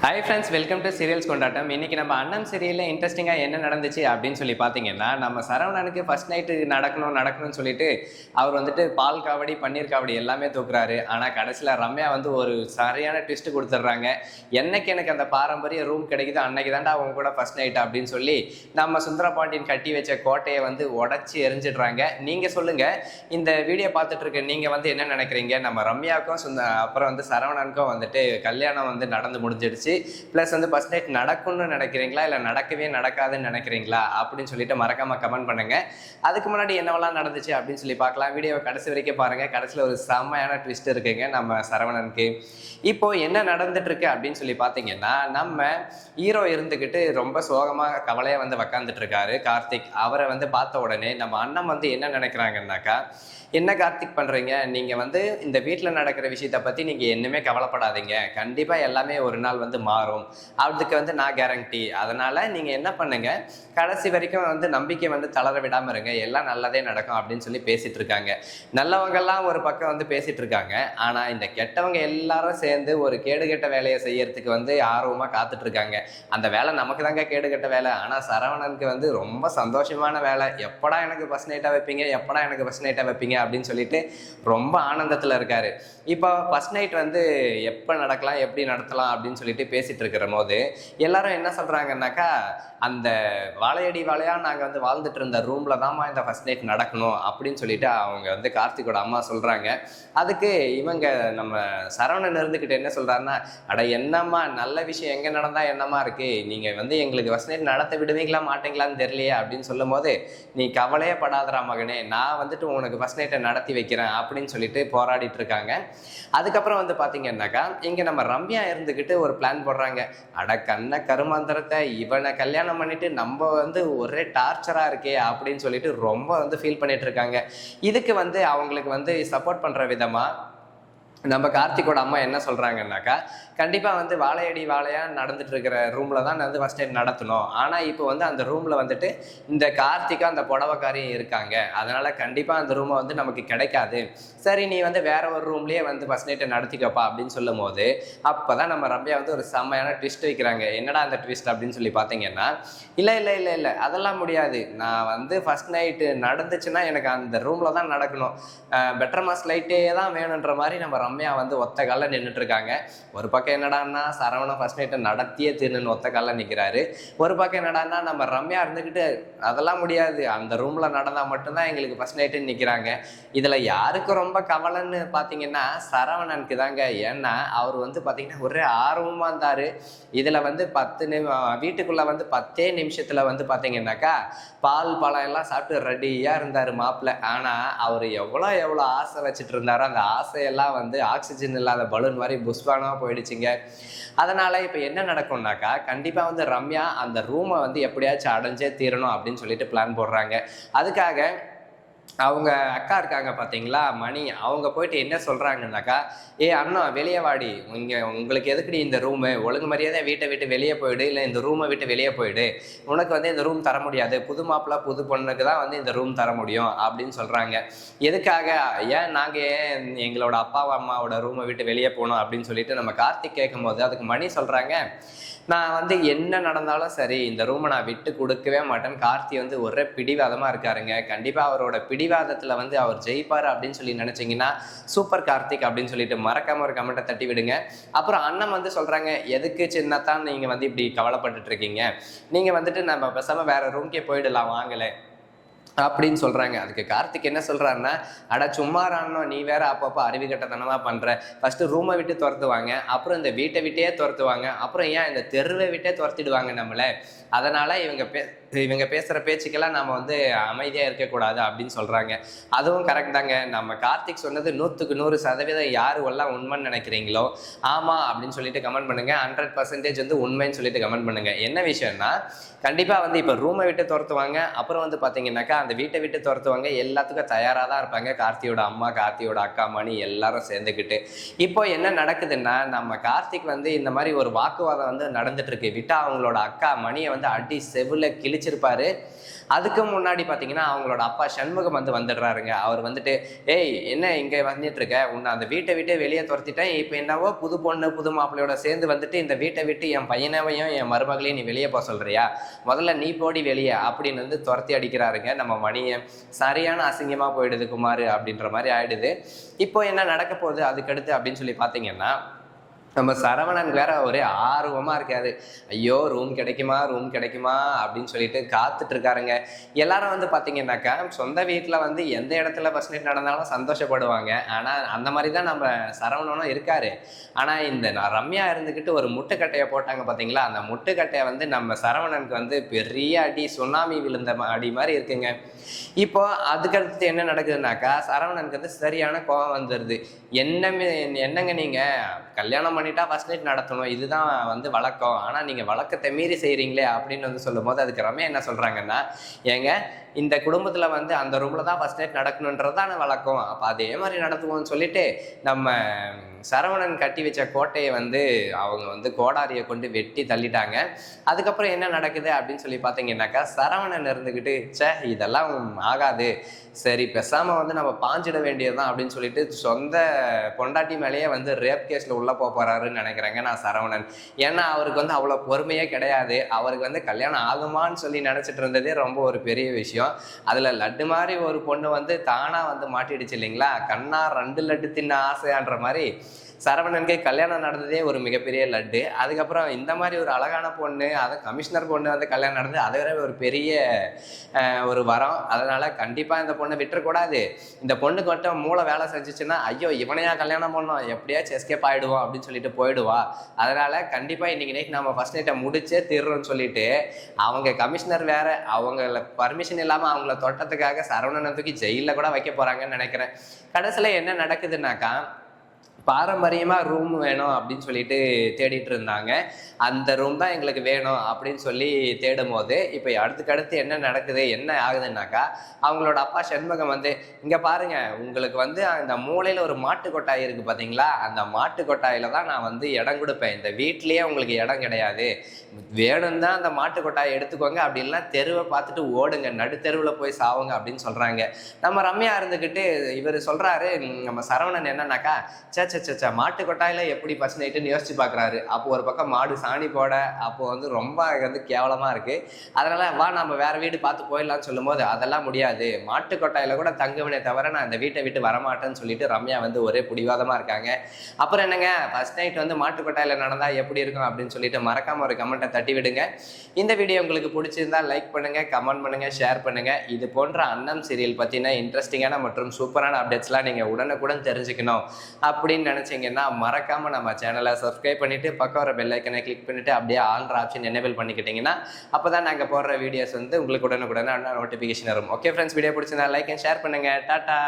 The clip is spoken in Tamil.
Hi friends, welcome to serials கொண்டாட்டம். இன்னைக்கு நம்ம அண்ணன் சீரியலில் இன்ட்ரெஸ்டிங்காக என்ன நடந்துச்சு அப்படின்னு சொல்லி பார்த்தீங்கன்னா, நம்ம சரவணனுக்கு ஃபர்ஸ்ட் நைட்டு நடக்கணும்னு சொல்லிட்டு அவர் வந்துட்டு பால் காவடி, பன்னீர் காவடி எல்லாமே தூக்குறாரு. ஆனால் கடைசியில் ரம்யா வந்து ஒரு சரியான ட்விஸ்ட் கொடுத்துட்றாங்க. என்னைக்கு எனக்கு அந்த பாரம்பரிய ரூம் கிடைக்குது அன்னைக்கு தாண்டா அவங்க கூட ஃபர்ஸ்ட் நைட் அப்படின்னு சொல்லி நம்ம சுந்தரபாண்டியன் கட்டி வச்ச கோட்டையை வந்து உடச்சி எரிஞ்சிடுறாங்க. நீங்கள் சொல்லுங்கள், இந்த வீடியோ பார்த்துட்டு இருக்க நீங்கள் வந்து என்ன நினைக்கிறீங்க? நம்ம ரம்யாவுக்கும் அப்புறம் வந்து சரவணனுக்கும் வந்துட்டு கல்யாணம் வந்து நடந்து முடிஞ்சிடுச்சு. பிளஸ் வந்து ஃபர்ஸ்ட் நைட் நடக்கும்னு நினைக்கிறீங்களா, இல்லை நடக்கவே நடக்காதுன்னு நினைக்கிறீங்களா அப்படின்னு சொல்லிட்டு மறக்காம கமெண்ட் பண்ணுங்க. அதுக்கு முன்னாடி என்னவெல்லாம் நடந்துச்சு அப்படின்னு சொல்லி பார்க்கலாம். வீடியோவை கடைசி வரைக்கும் பாருங்க. கடைசியில் ஒரு செம்மையான ட்விஸ்ட் இருக்குங்க நம்ம சரவணனுக்கு. இப்போ என்ன நடந்துட்டு இருக்கு அப்படின்னு சொல்லி பார்த்தீங்கன்னா, நம்ம ஹீரோ இருந்துக்கிட்டு ரொம்ப சோகமாக கவலையாக வந்து உக்காந்துட்டு இருக்காரு கார்த்திக். அவரை வந்து பார்த்த உடனே நம்ம அண்ணன் வந்து என்ன நினைக்கிறாங்கன்னாக்கா, என்ன கார்த்திக் பண்ணுறீங்க, நீங்கள் வந்து இந்த வீட்டில் நடக்கிற விஷயத்தை பற்றி நீங்கள் என்னமே கவலைப்படாதீங்க, கண்டிப்பாக எல்லாமே ஒரு நாள் வந்து மாறும், அதுக்கு வந்து நான் கேரண்டி. அதனால் நீங்கள் என்ன பண்ணுங்க, கடைசி வரைக்கும் வந்து நம்பிக்கை வந்து தளர விடாமல் இருங்க, எல்லாம் நல்லதே நடக்கும் அப்படின்னு சொல்லி பேசிட்டு இருக்காங்க. நல்லவங்கெல்லாம் ஒரு பக்கம் வந்து பேசிட்டு இருக்காங்க. ஆனால் இந்த கெட்டவங்க எல்லாரும் சேர்ந்து ஒரு கேடுகெட்ட வேலையை செய்யறதுக்கு வந்து ஆர்வமாக காத்துட்டு இருக்காங்க. அந்த வேலை நமக்கு தாங்க கேடுகெட்ட வேலை. ஆனால் சரவணனுக்கு வந்து ரொம்ப சந்தோஷமான வேலை. எப்படா எனக்கு ஃபர்ஸ்ட் நைட்டாக வைப்பீங்க, எப்படா எனக்கு ஃபர்ஸ்ட் நைட்டாக வைப்பீங்க அப்படின்னு சொல்லிட்டு ரொம்ப ஆனந்தத்தில் இருக்காரு. இப்போ ஃபர்ஸ்ட் நைட் வந்து எப்போ நடக்கலாம், எப்படி நடத்தலாம் அப்படின்னு சொல்லிட்டு பேசிட்டு இருக்கிற போது எல்லாரும் என்ன சொல்றாங்கன்னாக்கா, அந்த வாழையடி வாழையா நாங்கள் வந்து வாழ்ந்துட்டு இருந்த ரூம்ல தான்மா இந்த ஃபர்ஸ்ட் நைட் நடக்கணும் அப்படின்னு சொல்லிட்டு அவங்க வந்து கார்த்திகோட அம்மா சொல்றாங்க. அதுக்கு இவங்க நம்ம சரவணன் இருந்துக்கிட்டு என்ன சொல்றாருன்னா, அட என்னம்மா, நல்ல விஷயம் எங்க நடந்தா என்னமா இருக்கு, நீங்க வந்து எங்களுக்கு ஃபர்ஸ்ட் நைட் நடத்த விடுவீங்களா மாட்டீங்களான்னு தெரியலையே அப்படின்னு சொல்லும் போது, நீ கவலையே படாதரா மகனே, நான் வந்துட்டு உனக்கு ஃபர்ஸ்ட் நைட்டை நடத்தி வைக்கிறேன் அப்படின்னு சொல்லிட்டு போராடிட்டு இருக்காங்க. அதுக்கப்புறம் வந்து பாத்தீங்கன்னாக்கா, இங்க நம்ம ரம்யா இருந்துக்கிட்டு ஒரு பிளான் போடுறாங்க. அட கண்ண கருமாந்திரத்தை, இவனை கல்யாணம் பண்ணிட்டு நம்ம வந்து ஒரே டார்ச்சரா இருக்கே அப்படின்னு சொல்லிட்டு ரொம்ப வந்து ஃபீல் பண்ணிட்டு இருக்காங்க. இதுக்கு வந்து அவங்களுக்கு வந்து சப்போர்ட் பண்ற விதமா நம்ம கார்த்திகோட அம்மா என்ன சொல்றாங்கன்னாக்கா, கண்டிப்பா வந்து வாழையடி வாழையா நடந்துட்டு இருக்கிற ரூம்ல தான் வந்து ஃபர்ஸ்ட் டைம் நடத்தணும். ஆனா இப்போ வந்து அந்த ரூம்ல வந்துட்டு இந்த கார்த்திகா அந்த புடவைக்காரியும் இருக்காங்க, அதனால கண்டிப்பா அந்த ரூமை வந்து நமக்கு கிடைக்காது. சரி, நீ வந்து வேற ஒரு ரூம்லயே வந்து ஃபர்ஸ்ட் நைட்டை நடத்திக்கப்பா அப்படின்னு சொல்லும் போது, அப்பதான் நம்ம ரம்யா வந்து ஒரு செம்மையான ட்விஸ்ட் வைக்கிறாங்க. என்னடா அந்த ட்விஸ்ட் அப்படின்னு சொல்லி பாத்தீங்கன்னா, இல்ல இல்ல இல்ல இல்ல அதெல்லாம் முடியாது, நான் வந்து ஃபர்ஸ்ட் நைட்டு நடந்துச்சுன்னா எனக்கு அந்த ரூம்ல தான் நடக்கணும், பெட்டர் மாஸ் லைட்டே தான் வேணுன்ற மாதிரி நம்ம ரம்யா வந்து ஒத்த கால நின்றுட்டு இருக்காங்க. ஒரு பக்கம் என்னடான்னா சரவணன் ஃபர்ஸ்ட் நைட்டை நடத்தியே திருன்னு ஒத்த கால நிற்கிறாரு. ஒரு பக்கம் என்னடான்னா நம்ம ரம்யா இருந்துக்கிட்டு அதெல்லாம் முடியாது, அந்த ரூம்ல நடந்தா மட்டும்தான் எங்களுக்கு ஃபர்ஸ்ட் நைட்டுன்னு நிற்கிறாங்க. இதுல யாருக்கு ரொம்ப கவலைன்னு பார்த்தீங்கன்னா சரவணனுக்கு தாங்க. ஏன்னா அவர் வந்து பார்த்தீங்கன்னா ஒரே ஆர்வமா இருந்தாரு. இதுல வந்து 10 வீட்டுக்குள்ள வந்து 10 நிமிஷத்துல வந்து பார்த்தீங்கன்னாக்கா பால் பழம் எல்லாம் சாப்பிட்டு ரெடியா இருந்தாரு மாப்பிள்ள. ஆனா அவர் எவ்வளோ ஆசை வச்சுட்டு இருந்தாரோ அந்த ஆசையெல்லாம் வந்து ஆக்சிஜன் இல்லாத பலூன் மாதிரி புஷ்பானமா போயிடுச்சுங்க. அதனால இப்ப என்ன நடக்கும்னாக்கா, கண்டிப்பா வந்து ரம்யா அந்த ரூமை வந்து எப்படியாச்சும் அடைஞ்சே தீரணும் அப்படின்னு சொல்லிட்டு பிளான் போடுறாங்க. அதுக்காக அவங்க அக்கா இருக்காங்க பார்த்தீங்களா, மணி, அவங்க போயிட்டு என்ன சொல்கிறாங்கன்னாக்கா, ஏ அண்ணா வெளியே வாடி, உங்களுக்கு எதுக்குடி இந்த ரூமு, ஒழுங்கு மரியாதை வீட்டை விட்டு வெளியே போயிடு, இல்லை இந்த ரூமை விட்டு வெளியே போயிடு, உனக்கு வந்து இந்த ரூம் தர முடியாது, புது மாப்பிள்ளை புது பொண்ணுக்கு தான் வந்து இந்த ரூம் தர முடியும் அப்படின்னு சொல்கிறாங்க. எதுக்காக, ஏன் நாங்கள் ஏன் எங்களோட அப்பா அம்மாவோட ரூமை விட்டு வெளியே போகணும் அப்படின்னு சொல்லிட்டு நம்ம கார்த்திக் கேட்கும் போது அதுக்கு மணி சொல்கிறாங்க, நான் வந்து என்ன நடந்தாலும் சரி இந்த ரூமை நான் விட்டு கொடுக்கவே மாட்டேன். கார்த்தி வந்து ஒரே பிடிவாதமாக இருக்காருங்க. கண்டிப்பாக அவரோட பிடிவாதத்தில் வந்து அவர் ஜெயிப்பார் அப்படின்னு சொல்லி நினச்சிங்கன்னா சூப்பர் கார்த்திக் அப்படின்னு சொல்லிட்டு மறக்காம ஒரு கமெண்ட்டை தட்டி விடுங்க. அப்புறம் அண்ணன் வந்து சொல்கிறாங்க, எதுக்கு சின்னத்தான் நீங்கள் வந்து இப்படி கவலைப்பட்டுட்டு இருக்கீங்க, நீங்கள் வந்துட்டு நம்ம பேசாமல் வேற ரூம்க்கே போயிடலாம் வாங்கலை அப்படின்னு சொல்றாங்க. அதுக்கு கார்த்திக் என்ன சொல்றாருன்னா, அட சும்மா ராணும், நீ வேற அப்பப்போ அறிவுகட்டத்தனமா பண்ற, ஃபர்ஸ்ட் ரூமை விட்டு துரத்துவாங்க, அப்புறம் இந்த வீட்டை விட்டே துரத்துவாங்க, அப்புறம் ஏன் இந்த தெருவை விட்டே துரத்திடுவாங்க நம்மள, அதனால இவங்க பேசுற பேச்சுக்கெல்லாம் நம்ம வந்து அமைதியா இருக்கக்கூடாது அப்படின்னு சொல்றாங்க. அதுவும் கரெக்ட் தாங்க. நம்ம கார்த்திக் சொன்னது 100% யாரு எல்லாம் உண்மைன்னு நினைக்கிறீங்களோ ஆமா அப்படின்னு சொல்லிட்டு கமெண்ட் பண்ணுங்க. 100% வந்து உண்மைன்னு சொல்லிட்டு கமெண்ட் பண்ணுங்க. என்ன விஷயம்னா, கண்டிப்பா வந்து இப்ப ரூமை விட்டு துரத்துவாங்க, அப்புறம் வந்து பாத்தீங்கன்னாக்கா அந்த வீட்டை விட்டு துரத்துவாங்க, எல்லாத்துக்கும் தயாரா தான் இருப்பாங்க கார்த்தியோட அம்மா, கார்த்தியோட அக்கா மணி எல்லாரும் சேர்ந்துக்கிட்டு. இப்போ என்ன நடக்குதுன்னா, நம்ம கார்த்திக் வந்து இந்த மாதிரி ஒரு வாக்குவாதம் வந்து நடந்துட்டு இருக்கு. விட்டா அவங்களோட அக்கா மணியை வந்து அடி செவுல கிழிச்சு மிதிச்சிருப்பாரு. அதுக்கு முன்னாடி பார்த்தீங்கன்னா அவங்களோட அப்பா சண்முகம் வந்துடுறாருங்க. அவர் வந்துட்டு, ஏய் என்ன இங்கே வந்துட்டு இருக்க, உன்னை அந்த வீட்டை விட்டே வெளியே துரத்திட்டேன், இப்போ என்னவோ புது பொண்ணு புது மாப்பிள்ளையோட சேர்ந்து வந்துட்டு இந்த வீட்டை விட்டு என் பையனையும் என் மருமகளையும் நீ வெளியே போக சொல்றியா, முதல்ல நீ போடி வெளியே அப்படின்னு துரத்தி அடிக்கிறாருங்க. நம்ம மணியை சரியான அசிங்கமாக போயிடுது குமார் அப்படின்ற மாதிரி ஆயிடுது. இப்போ என்ன நடக்க போகுது அதுக்கடுத்து அப்படின்னு சொல்லி பார்த்தீங்கன்னா, நம்ம சரவணன் வேற ஒரே ஆர்வமா இருக்காரு. ஐயோ ரூம் கிடைக்குமா அப்படின்னு சொல்லிட்டு காத்துட்டு இருக்காருங்க. எல்லாரும் பாத்தீங்கன்னாக்கா சொந்த வீட்டுல எந்த இடத்துல ஃபர்ஸ்ட் நைட் நடந்தாலும் சந்தோஷப்படுவாங்க. ஆனா அந்த மாதிரி தான் நம்ம சரவணனும் இருக்காரு. ஆனா இந்த ரம்யா இருந்துகிட்டு ஒரு முட்டுக்கட்டையை போட்டாங்க பாத்தீங்களா, அந்த முட்டுக்கட்டையை நம்ம சரவணனுக்கு பெரிய அடி, சுனாமி விழுந்த அடி மாதிரி இருக்குங்க. இப்போ அதுக்கடுத்து என்ன நடக்குதுன்னாக்கா, சரவணனுக்கு சரியான கோபம் வந்துடுது. என்னங்க நீங்க கல்யாணம் பண்ணிட்டா ஃபர்ஸ்ட் நைட் நடத்தணும், இதுதான் வழக்கம், ஆனா நீங்க வழக்கத்தை மீறி செய்றீங்களே அப்படின்னு சொல்லும் போது அதுக்கு ரம்யா என்ன சொல்றாங்கன்னா, ஏங்க இந்த குடும்பத்துல அந்த ரூம்ல தான் ஃபர்ஸ்ட் நைட் நடக்கணுன்றதான வழக்கம், அப்ப அதே மாதிரி நடத்துவோம்னு சொல்லிட்டு நம்ம சரவணன் கட்டி வச்ச கோட்டையை அவங்க கோடாரியை கொண்டு வெட்டி தள்ளிட்டாங்க. அதுக்கப்புறம் என்ன நடக்குது அப்படின்னு சொல்லி பார்த்தீங்கன்னாக்கா, சரவணன் இருந்துக்கிட்டு இதெல்லாம் ஆகாது, சரி பேசாம நம்ம பாஞ்சிட வேண்டியதுதான் அப்படின்னு சொல்லிட்டு சொந்த பொண்டாட்டி மேலேயே ரேப் கேஸ்ல உள்ள போறாருன்னு நினைக்கிறேங்க நான் சரவணன். ஏன்னா அவருக்கு அவ்வளவு பொறுமையே கிடையாது. அவருக்கு கல்யாணம் ஆகுமான்னு சொல்லி நினைச்சிட்டு இருந்ததே ரொம்ப ஒரு பெரிய விஷயம். அதுல லட்டு மாதிரி ஒரு பொண்ணு தானா மாட்டிடுச்சு இல்லைங்களா, கண்ணா 2 லட்டு தின்ன ஆசையான்ற மாதிரி சரவணனுக்கு கல்யாணம் நடந்ததே ஒரு மிகப்பெரிய லட்டு. அதுக்கப்புறம் இந்த மாதிரி ஒரு அழகான பொண்ணு, அது கமிஷனர் பொண்ணு கல்யாணம் நடந்தது, அதை விட ஒரு பெரிய ஒரு வரம். அதனால கண்டிப்பா இந்த பொண்ணை விட்டுறக்கூடாது. இந்த பொண்ணுக்கு மட்டும் மூளை வேலை செஞ்சுச்சுன்னா, ஐயோ இவனையா கல்யாணம் பண்ணோம், எப்படியாச்சும் எஸ்கேப் ஆயிடுவோம் அப்படின்னு சொல்லிட்டு போயிடுவா. அதனால கண்டிப்பா இன்னைக்கு நைட் நம்ம ஃபர்ஸ்ட் நைட்டை முடிச்சே தீர்றோம்னு சொல்லிட்டு அவங்க கமிஷனர் வேற, அவங்கள பர்மிஷன் இல்லாம அவங்கள தொட்டத்துக்காக சரவணனை தூக்கி ஜெயில கூட வைக்க போறாங்கன்னு நினைக்கிறேன். கடைசியில என்ன நடக்குதுன்னாக்கா, பாரம்பரியமா ரூம் வேணும் அப்படின்னு சொல்லிட்டு தேடிட்டு இருந்தாங்க. அந்த ரூம் தான் எங்களுக்கு வேணும் அப்படின்னு சொல்லி தேடும் போது இப்போ அடுத்துக்கடுத்து என்ன நடக்குது, என்ன ஆகுதுன்னாக்கா, அவங்களோட அப்பா சண்முகம் இங்க பாருங்க, உங்களுக்கு அந்த மூலையில ஒரு மாட்டு கொட்டாய் இருக்கு பாத்தீங்களா, அந்த மாட்டு கொட்டாயில தான் நான் இடம் கொடுப்பேன், இந்த வீட்லயே உங்களுக்கு இடம் கிடையாது, வேணும் தான் அந்த மாட்டு கொட்டாயை எடுத்துக்கோங்க, அப்படி இல்லைன்னா தெருவை பார்த்துட்டு ஓடுங்க, நடுத்தெருவுல போய் சாவுங்க அப்படின்னு சொல்றாங்க. நம்ம ரம்யா இருந்துகிட்டு இவர் சொல்றாரு, நம்ம சரவணன் என்னன்னாக்கா, சச்சா மாட்டு கொட்டாயில எப்படி ஃபர்ஸ்ட் நைட்டுன்னு யோசிச்சு பாக்குறாரு. அப்போ ஒரு பக்கம் மாடு சாணி போட, அப்போ ரொம்ப கேவலமா இருக்கு. அதனால வா நம்ம வேற வீடு பார்த்து போயிடலாம்னு சொல்லும் போது, அதெல்லாம் முடியாது, மாட்டு கொட்டாயில கூட தங்குவனே தவிர நான் இந்த வீட்டை விட்டு வரமாட்டேன்னு சொல்லிட்டு ரம்யா ஒரே பிடிவாதமா இருக்காங்க. அப்புறம் என்னங்க, ஃபர்ஸ்ட் நைட் மாட்டு கொட்டாயில நடந்தா எப்படி இருக்கும் அப்படின்னு சொல்லிட்டு மறக்காம ஒரு கமெண்ட்டை தட்டி விடுங்க. இந்த வீடியோ உங்களுக்கு பிடிச்சிருந்தா லைக் பண்ணுங்க, கமெண்ட் பண்ணுங்க, ஷேர் பண்ணுங்க. இது போன்ற அன்னம் சீரியல் பத்தின இன்ட்ரெஸ்டிங்கான மற்றும் சூப்பரான அப்டேட்ஸ்லாம் நீங்க உடனுக்குடன் தெரிஞ்சுக்கணும் அப்படின்னு நினைச்சீங்கன்னா மறக்காம நம்ம சேனலை சப்ஸ்கிரைப் பண்ணிட்டு பக்கம் வர பெல் ஐக்கனை கிளிக் பண்ணிட்டு அப்படியே ஆல்ற ஆப்ஷன் எனேபிள் பண்ணிக்கிட்டீங்கன்னா அப்பதான் நாங்க போடுற வீடியோஸ் உங்களுக்கு உடனுக்குடனே நோட்டிபிகேஷன் வரும். ஓகே ஃப்ரெண்ட்ஸ், வீடியோ பிடிச்சிருந்தா லைக் அண்ட் ஷேர் பண்ணுங்க. டாடா.